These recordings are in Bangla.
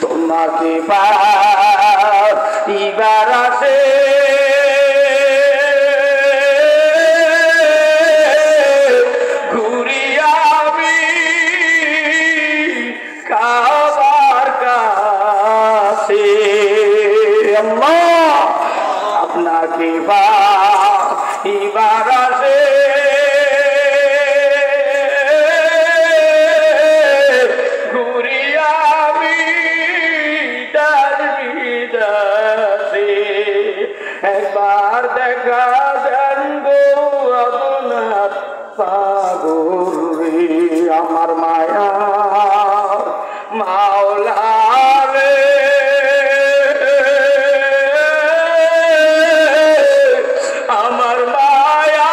তোমাকে পাইবার আসে ঘুরি আমি কাবার কাছে আল্লাহ আপনাকে পাইবার আসে একবার দেখা দেন গো আপনার পাগল রে আমার মায়া মাওলা রে আমার মায়া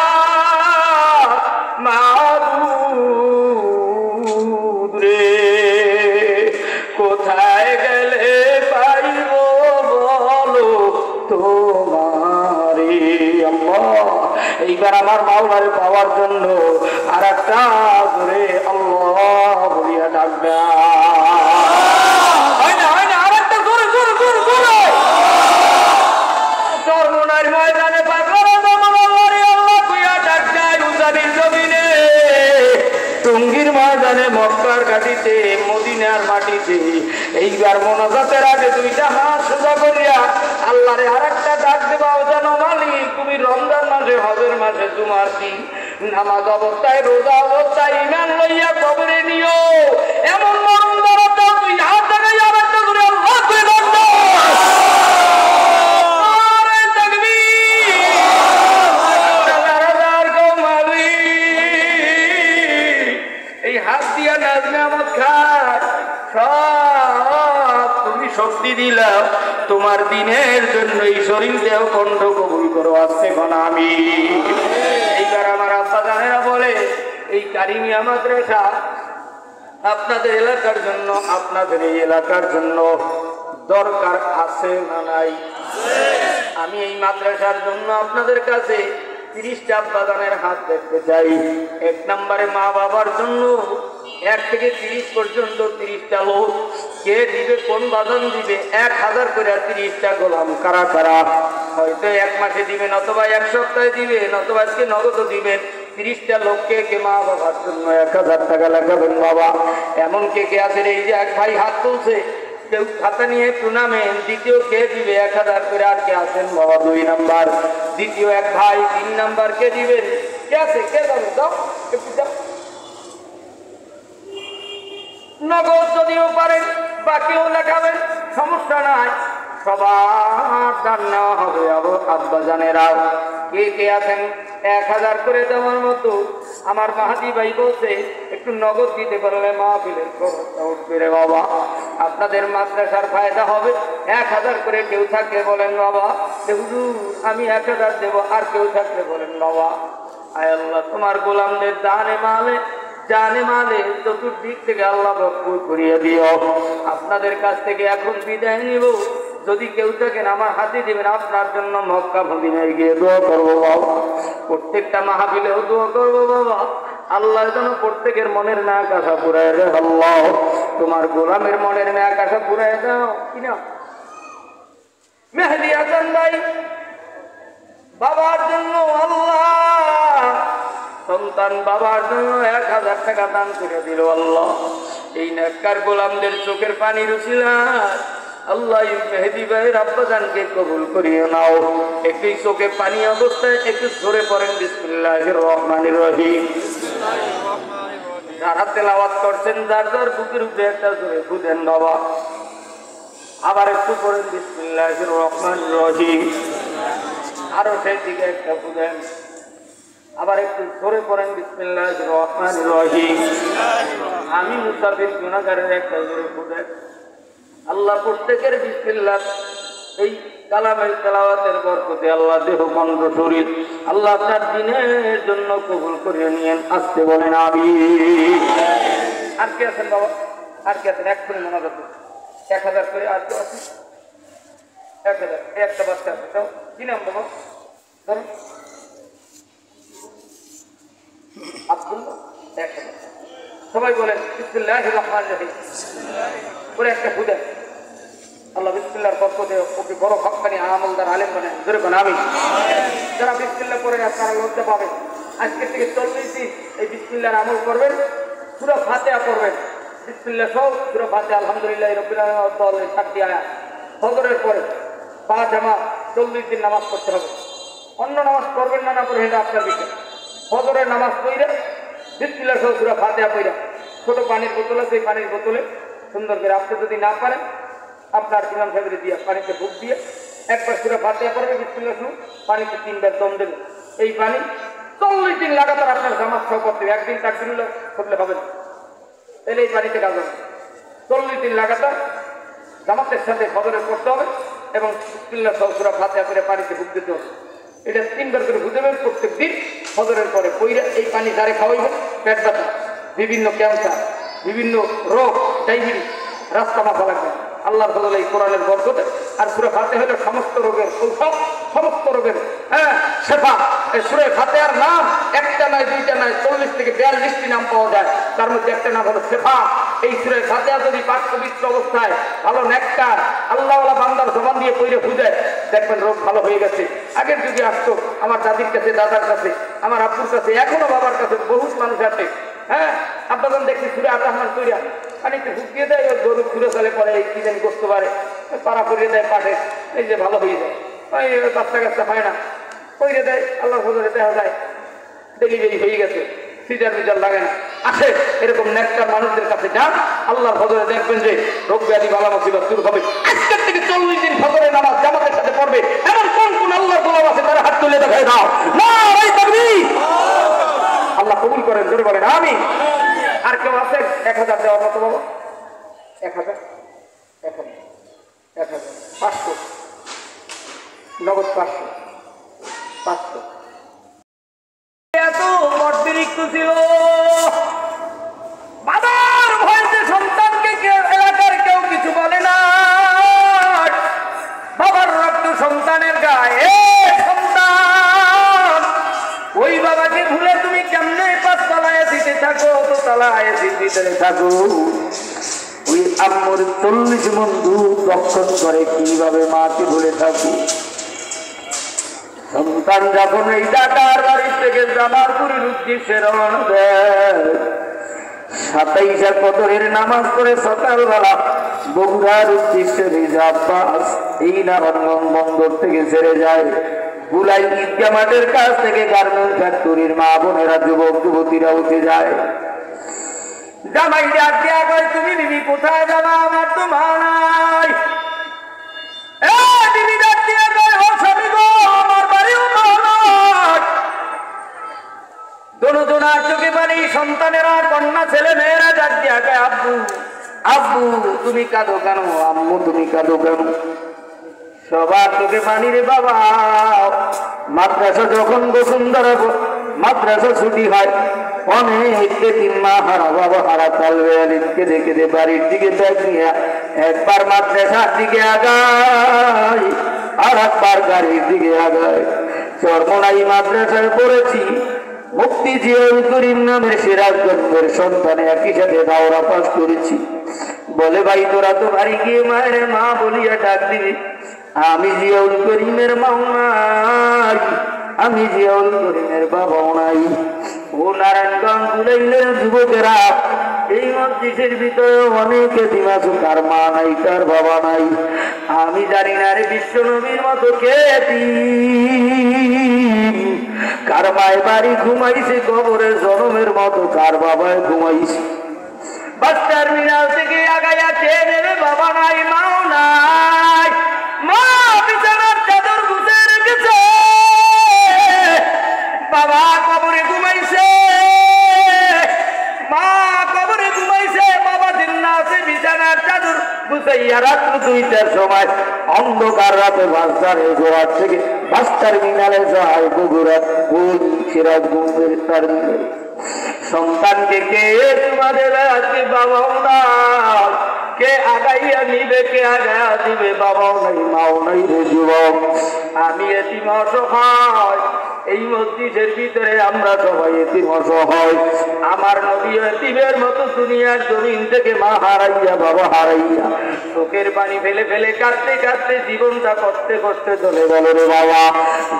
মাবুদ রে কোথায় গেলে পাইব বলো তোমারে আল্লাহ। এইবার আমার মাওলারে পাওয়ার জন্য আর একটা করে আল্লাহ বলিয়া ডাকবে আরেকটা করে চরমনার ময়দানে টুঙ্গির ময়দানে মক্কার ঘাটিতে মদিনার মাটিতে এইবার মোনাজাতের আগে দুইটা হাত সোজা করিয়া আল্লাহরে আরেকটা ডাক দেবাও যেন মালিক তুমি রমজান মাসে হজের মাসে জুমার দিন নামাজ অবস্থায় রোজা অবস্থায় ঈমান লইয়া কবরে নিও এমন মরণ দরদা তুই হাত দেখাই আরেকটা করে আল্লাহ করে ডাক দাও তুমি শক্তি দিলাম তোমার দিনের জন্য এই শরীর দেহ কণ্ঠ কবুল করো আসছে আমি। এইবার আমার আব্বা জানেরা বলে এই কারিমিয়া মাদ্রাসা আপনাদের এলাকার জন্য আপনাদের এই এলাকার জন্য দরকার আছে না নাই? আমি এই মাদ্রাসার জন্য আপনাদের কাছে 30টা আব্বাদানের হাত দেখতে চাই। 1 নম্বরে মা বাবার জন্য 1 থেকে 30 পর্যন্ত 30টা লোক কে দিবে, কোন বাদান দিবে? 1000 করে 30টা গোলাম কারা কারা? হয়তো 1 মাসে দিবেন, অথবা 1 সপ্তাহে দিবেন, অথবা আজকে নগদ দিবেন। 30টা লোককে কে মা বাবার জন্য 1000 টাকা লাগাবেন বাবা। এমন কে কে আছে? এই যে এক ভাই হাত তুলছে, কেউ খাতা নিয়ে একটু নামেন। দ্বিতীয় কে দিবে 1000 করে? আর কে আছেন বাবা? 2 নাম্বার। দ্বিতীয় এক ভাই 3 নাম্বার কে দিবেন? কে আছে? কে যাবে? দাও একটু দাও। নগদ যদিও পারেন বাকিও লেখাবেন, সমস্যা নাই, সবার দান নেওয়া হবে। আব্বা জানেরাও কে কে আছেন 1000 করে দেওয়ার মতো? আমার মাহাদি ভাই বলছে একটু নগদ দিতে পারলে মাহফিলের খরচটা উঠবে রে বাবা। আপনাদের মাদ্রাসার ফায়দা হবে। 1000 করে কেউ থাকলে বলেন বাবা। হুজুর আমি 1000 দেবো। আর কেউ থাকলে বলেন বাবা। আয় আল্লাহ তোমার গোলামদের দানে মালে জানে মালে চতুর্দিক থেকে আল্লাহ ভরপুর করিয়ে দিও। আপনাদের কাছ থেকে এখন বিদায় নিব। যদি কেউ থাকেন আমার হাতে দিবেন, আপনার জন্য মক্কা মদিনায় গিয়ে দোয়া করবো বাবা। প্রত্যেকটা মাহফিলেও দোয়া করবো বাবা। আল্লাহ যেন প্রত্যেকের মনের ন্যাক আশা পুরায় দেয়। আল্লাহ তোমার গোলামের মনের ন্যাক আশা পুরায় দাও। কিনা মেহেদি হাসান ভাই বাবার জন্য আল্লাহ সন্তান বাবার জন্য 1000 টাকা দান করে দিল আল্লাহ। এই নেককার গোলামদের চোখের পানি রুচিলায় আল্লাহ মেহেদি ভাইয়ের আব্বাজানকে কবুল করিয়ে নাও। একটু চোখে পানি অবস্থায় একটু জোরে পড়েন বিসমিল্লাহির রহমানির রহিম। যারা তেলাওয়াত করছেন যার যার বুকের উপরে একটা জোরে ফু দেন বাবা। আবার একটু পড়েন বিসমিল্লাহির রহমানির রহিম। আরো সেই দিকে একটা ফু দেন। আবার একটু জোরে পড়েন বিসমিল্লাহির রহমানির রহিম। আমি মুসাফির গুনাহগারের একটা জোরে ফু দেন। আল্লাহ প্রত্যেকের বিসমিল্লাহ এই কালামের তেলাওয়াতের বরকতে আল্লাহ দেহ মন্দ শরীর আল্লাহ আপনার দিনের জন্য কবুল করে নিয়েন। আসতে বলেন আমিন। আর কে আছেন বাবা? আর কে আছেন? এক্ষুনি মনে রাখবেন 1000 করে। আর কেউ আছে? 1000। একটা বাচ্চা আছে, তাও কি নাম বাবা? ধরুন আব্দুল্লাহ। 1000 সবাই বলেন বিসমিল্লাহির রহমানির রহিম করে একটা ফুদেন। আল্লাহ বিসমিল্লাহর বরকতে ওকে বড় হক্কানি আমলদার আলেম বানায়। জোরে বলেন আমিন। যারা বিসমিল্লাহ করে তারা লজ্জা পাবেন। আজকে থেকে 40 দিন এই বিসমিল্লাহর আমল করবেন, সূরা ফাতিহা করবেন। বিসমিল্লাহ সহ সূরা ফাতিহা আলহামদুলিল্লাহি রাব্বিল আলামিন 7টি আয়াত। ফজরের পরে পা জামা 40 দিন নামাজ পড়তে হবে। অন্য নামাজ পড়বেন না পড়বেন এটা আপনার বিষয়। ফজরের নামাজ পড়ে বিসমিল্লাহ সহ সূরা ফাতিহা পড়ে ছোট পানির বোতল আছে, এই পানির বোতলে সুন্দর করে, আপনি যদি না পারেন আপনার ইমাম সাহেবের দিয়ে পানিতে বুক দিয়ে একবার সূরা ফাতিহা পড়বে, বিসমিল্লাহ সহ পানিতে 3 বার দম দেবে। এই পানি 40 দিন লাগাতার আপনার জামাত সহ করতে হবে। একদিন তাকবীর করলে হবে না, তাহলে এই পানিতে কাজ হবে। 40 দিন লাগাতার জামাতের সাথে ফজরে পড়তে হবে এবং বিসমিল্লাহ সহ সূরা ফাতিহা করে পানিতে বুক দিতে হবে। এটা 3 বার করে বুঝাবেন প্রত্যেক দিন ফজরের পরে পইরা। এই পানি যারে খাওয়াইবেন পেট ব্যথা, বিভিন্ন ক্যান্সার, বিভিন্ন রোগ, ডায়াবেটিস রাস্তা মাথা লাগবে আল্লাহর বদলে এই কোরআনের বরকতে। আর সূরা ফাতিহা হলো সমস্ত রোগের ঔষধ, সমস্ত রোগের শেফা। এই সূরা ফাতিহার নাম একটা নয়, দুইটা নয়, 40 থেকে 42টি নাম পাওয়া যায়। তার মধ্যে একটা নাম হলো শেফা। এই সূরা ফাতিহা যদি পাঠ পবিত্র অবস্থায় ভালো নেককার আল্লাহওয়ালা বান্দার জবান দিয়ে পড়ে বুঝায়, দেখবেন রোগ ভালো হয়ে গেছে। আগের যুগে আসতো আমার দাদির কাছে, দাদার কাছে, আমার আব্বুর কাছে, এখনো বাবার কাছে বহুত মানুষ আছে। আব্বাজান দেখি সূরা আর-রহমান কইরা পানিতে ঢুকিয়ে দেয়, ওই গরু ঘুরে চলে পরে এই কি জানি করতে পারে, পাড়া করিয়ে দেয় পাঠে, এই যে ভালো হয়ে যায়। ওই বাচ্চা কাচ্চা হয় না, কইরে দেয়, আল্লাহর ফজলে দেখা যায় ডেলিভারি হয়ে গেছে, সিজার মিজার লাগে না। আসে এরকম নেককার মানুষদের কাছে যান, আল্লাহর ফজলে দেখবেন যে রোগ ব্যাধি বালা মুসিবত দূর হবে। আজকের থেকে 40 দিন ফজরের নামাজ জামাতের সাথে পড়বে। এমন কোন কোন আল্লাহর গোলাম আছে তারা হাত তুলে দেখায় দাও। নারে তাকবীর। আল্লাহ কবুল করেন, জোরে বলেন আমিন। আর কেউ আছে 1000 দেওয়ার মতো বাবা? 1000 500 নগদ 500 এত অতিরিক্ত ছিল। বাবার ভয়তে সন্তানকে এলাকার কেউ কিছু বলে না। বাবার রক্ত সন্তানের গায়ে। সন্তান ওই বাবাকে ভুলে তুমি কেমনে 5 তলায় দিতে থাকো, তো তলায় দিতে থাকো। ওই আম্মুর 40 বন্ধু রক্ষণ করে কিভাবে মাকে ভুলে থাকো। সন্তান যখন এই দাদার বাড়ি থেকে জামালপুরের উদ্দেশ্যে রওনা দেয়, 27 কদরের নামাজ পড়ে সকালবেলা বগুড়ার উদ্দেশ্যে আব্বাস এই নারায়ণগঞ্জ বন্দর থেকে ছেড়ে যায়। বুলাই ঈদগাহ মাঠের কাছ থেকে গার্মেন্টস ফ্যাক্টরির মা বোনেরা, যুবক যুবতীরা উঠে যায়। জামাই ডাক দিয়া কয়, তুমি বিবি কোথায় যাবা? আমার তো মা নাই। বিবি ডাক দিয়া কয়, ও স্বামী গো, আমার বাড়িও মা নাই। দোনোজনার চোখে পানি। সন্তানেরা, কন্যা ছেলে মেয়েরা ডাক দিয়া কয়, আব্বু আব্বু তুমি কাঁদো কেন? আম্মু তুমি কাঁদো কেন? সবার চোখে পানি রে বাবা। মাদ্রাসা যখন বসুন্ধরা মাদ্রাসা ছুটি হয়, অনেক 3 মা হারা বাবা হারা তালবে দেখে দে বাড়ির দিকে ব্যাগ নিয়ে একবার মাদ্রাসার দিকে আগায়, আর একবার গাড়ির দিকে আগায়। চরমোনাই মাদ্রাসায় পড়েছি। মুফতি জিয়াউল করিম নামের সিরাজগঞ্জের সন্তানে একই সাথে দাওরা পাস করেছি। বলে, ভাই তোরা তো বাড়ি গিয়ে মায়ের মা বলিয়া ডাক দিবি। আমি জিয়াউল করিমের মাও নাই, আমি জিয়াউল করিমের বাবাও নাই। ও নারায়ণগঞ্জ বুলাইলের যুবকেরা, এই মসজিদের ভিতরে অনেকে দিমাসু, কার মা নাই, কার বাবা নাই। আমি জানি না রে বিশ্ব নবীর মতো কে কার মায় বাড়ি ঘুমাইছে কবরে জনমের মতো, কার বাবায় ঘুমাইছে। বাস টার্মিনাল থেকে আগাইয়া চেয়ে নেবে, বাবা নাই, মাও নাই। মা বিছানার চাদর গুছে রেখেছে, বাবা কবরে ঘুমাইছে। মা কবরে ঘুমাইছে, বাবা জিন্নাতে বিছানার চাদর গুছাইয়া রাত্র 2টার সময় অন্ধকার রাতে বাসটারে গোয়ার থেকে বাস টার্মিনালে যায় বগুড়া সিরাজগঞ্জের টার্মিনালে। সন্তানকে কে চুমা দেবে? আজকে বাবাও নাই। কে আগাইয়া নিবে, কে আগাইয়া দিবে? বাবাও নাই, মাও নাই রে যুবক। আমি এতিম অসহায়, এই মসজিদের ভিতরে আমরা সবাই এতিম অসহায়। আমার নবী এতিমের মতো দুনিয়ার জমিন থেকে মা হারাইয়া বাবা হারাইয়া চোখের পানি ফেলে ফেলে কাঁদতে কাঁদতে জীবনটা কষ্টে কষ্টে চলে গেল রে বাবা।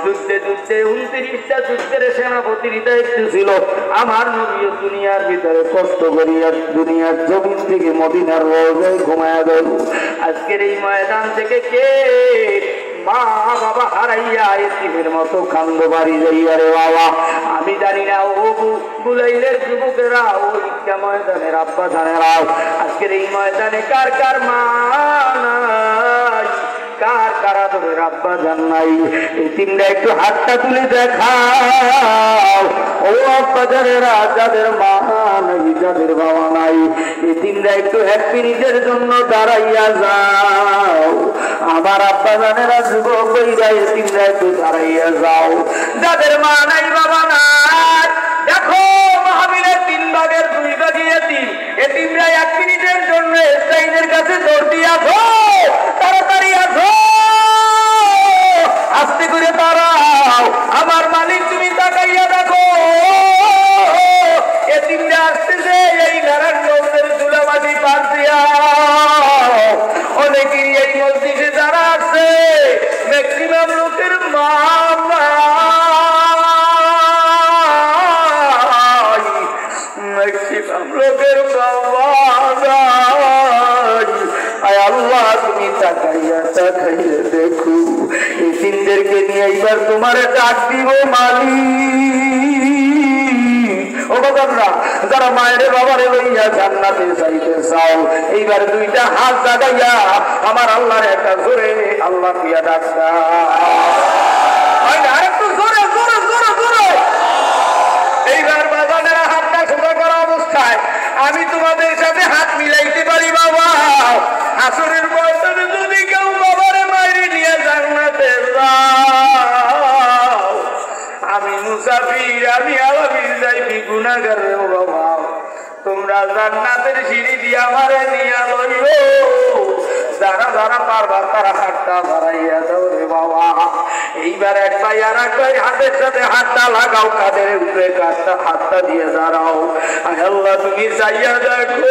যুদ্ধে যুদ্ধে 29টা যুদ্ধের সেনাপতির দায়িত্ব ছিল। আমার নবী দুনিয়ার ভিতরে কষ্ট করিয়া দুনিয়ার জমিন থেকে মদিনার রোজায় ঘুমায়া গেল। আজকের এই ময়দান থেকে কে মা বাবা হারাইয়া এতিমের মতো কান্দ বাড়ি যাইয়া রে বাবা। আমি জানি না ও বুলাইলের যুবকেরা, ও ইচ্ছা ময়দানের আব্বা জানেরাও, আজকের এই ময়দানে কার কার মা নাই, কার কারা তোর আব্বা জান নাই? এই তিনটা একটু হাতটা তুলে দেখাও। ও আব্বা জানেরা, যাদের মা নাই, যাদের বাবা নাই, এই তিনটা একটু 1 মিনিটের জন্য দাঁড়াইয়া যাও। আমার আব্বা জানেরা, যুবক ভাইরা, এই তিনটা একটু দাঁড়াইয়া যাও। যাদের মা নাই বাবা নাই, দেখো মাহফিলের 3 ভাগের 2 ভাগ এতিম। এতিমরা 1 মিনিটের জন্য স্টাইনের কাছে দৌড় দিয়ে আসো, তাড়াতাড়ি আসো, আস্তে করে দাঁড়াও। আমার মালিক তুমি তাকাইয়া দেখো, এতিমরা আসতেছে এই নারায়ণগঞ্জের ধুলামাটি পার দিয়া। অনেকেই এই মসজিদে যারা আছে ম্যাক্সিমাম লোকের মা নাই, ম্যাক্সিমাম লোকের বাবা নাই। আয় আল্লাহ, তুমি তাকাইয়া তাকাইয়া দেখো, এই তিনদেরকে নিয়ে এইবার তোমার ডাক দিব মালিক। ও বাবারা, যারা মায়ের বাবারে লইয়া জান্নাতে যাইতে চাও, এইবার 2টা হাত জাগাইয়া আমার আল্লাহর একটা জোরে আল্লাহ দিয়া ডাকতা। আরেকটু জোরে জোরে জোরে জোরে। এইবার বাবানেরা হাতটা সোজা করা অবস্থায় আমি তোমাদের সাথে হাত মিলাইতে পারি বাবা। আসরের ময়দানে যদি কেউ বাবারে মাইরে নিয়ে জান্নাতে যাও, আমি মুসাফির, আমি আলামির যাইবি গুনাহগার রে বাবা। তোমরা জান্নাতের সিঁড়ি দিয়ে আমারে নিয়ে লইও। যারা যারা পারবা তারা হাতটা বাড়াইয়া দাও রে বাবা। এইবার এক ভাই আর এক ভাই হাতের সাথে হাতটা লাগাও, কাদের উপরে হাতটা দিয়ে দাঁড়াও। আল্লাহ তুমি চাইয়া দেখো,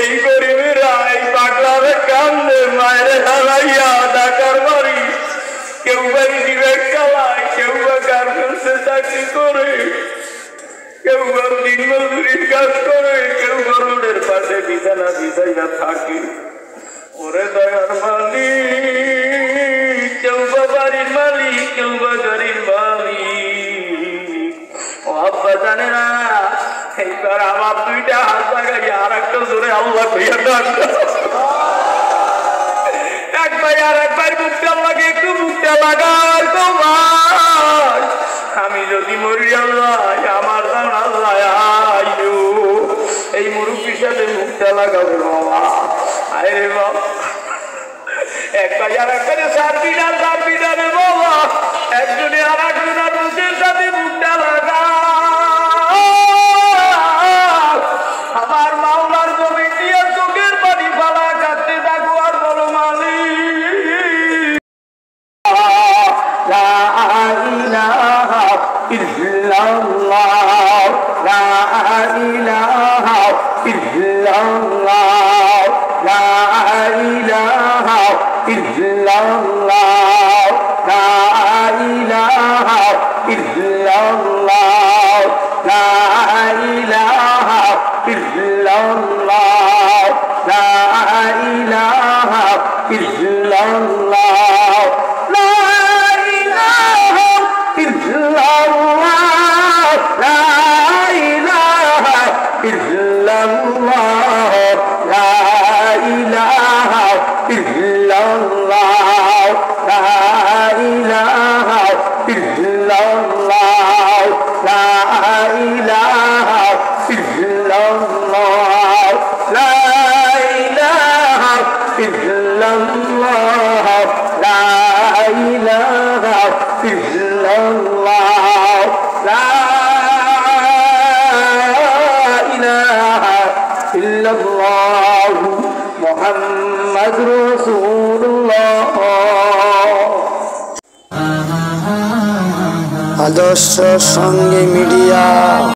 এই গরিবেরা এই পাগলারে কান্দে মায়ের হারাইয়া ঢাকার বাড়ি, কেউ বাড়ি দিবে চালায়, কেউ বা গার্মেন্টসে চাকরি করে, কেউ বা দিন মজুরির কাজ করে, কেউ বা রোডের পাশে বিছানা বিছাইয়া থাকে। ওরে দয়ার মালিক, কেউ বা বাড়ির মালিক, কেউ বা গাড়ির মালিক। ও আব্বা জানে না, এইবার আমার 2টা হাত লাগাইয়া আর একটা জোরে আল্লাহ কইয়া ডাক। এক ভাই আর এক ভাই মুখটা লাগে, একটু মুখটা লাগার তোমার। আমি যদি মরি আল্লাহ, আমার জান আল্লাহ আইও। এই মুরুব্বির সাথে মুখটা লাগাবে বাবা। আয় রে বাবা, এক ভাই আর এক ভাই সারবিনা বাবা, একজনে আর একজনের মুখের সাথে মুখটা লাগা। আমার মাওলার জমি দিয়ে চোখের পানি ফালা কাটতে থাকো আর বলো মালিক লা ইলাহা ইল্লাল্লাহ, লা ইলাহা ইল্লাল্লাহ, লা ইলাহা ইল্লাল্লাহ, লা ইলাহা ইল্লাল্লাহ, লা ইলাহা ইল্লাল্লাহ, লা ইলাহা ইল্লাল্লাহ, লা ইলাহা ইল্লাল্লাহ, লা ইলাহা ইল্লাল্লাহ, লা ইলাহা ইল্লাল্লাহ, লা ইলাহা ইল্লাল্লাহ, লা ইলাহা ইল্লাল্লাহ, লা ইলাহা ইল্লাল্লাহ, লা ইলাহা ইল্লাল্লাহ, লা ইলাহা ইল্লাল্লাহ, মুহাম্মাদুর রাসূলুল্লাহ। আদর্শ সঙ্গে মিডিয়া।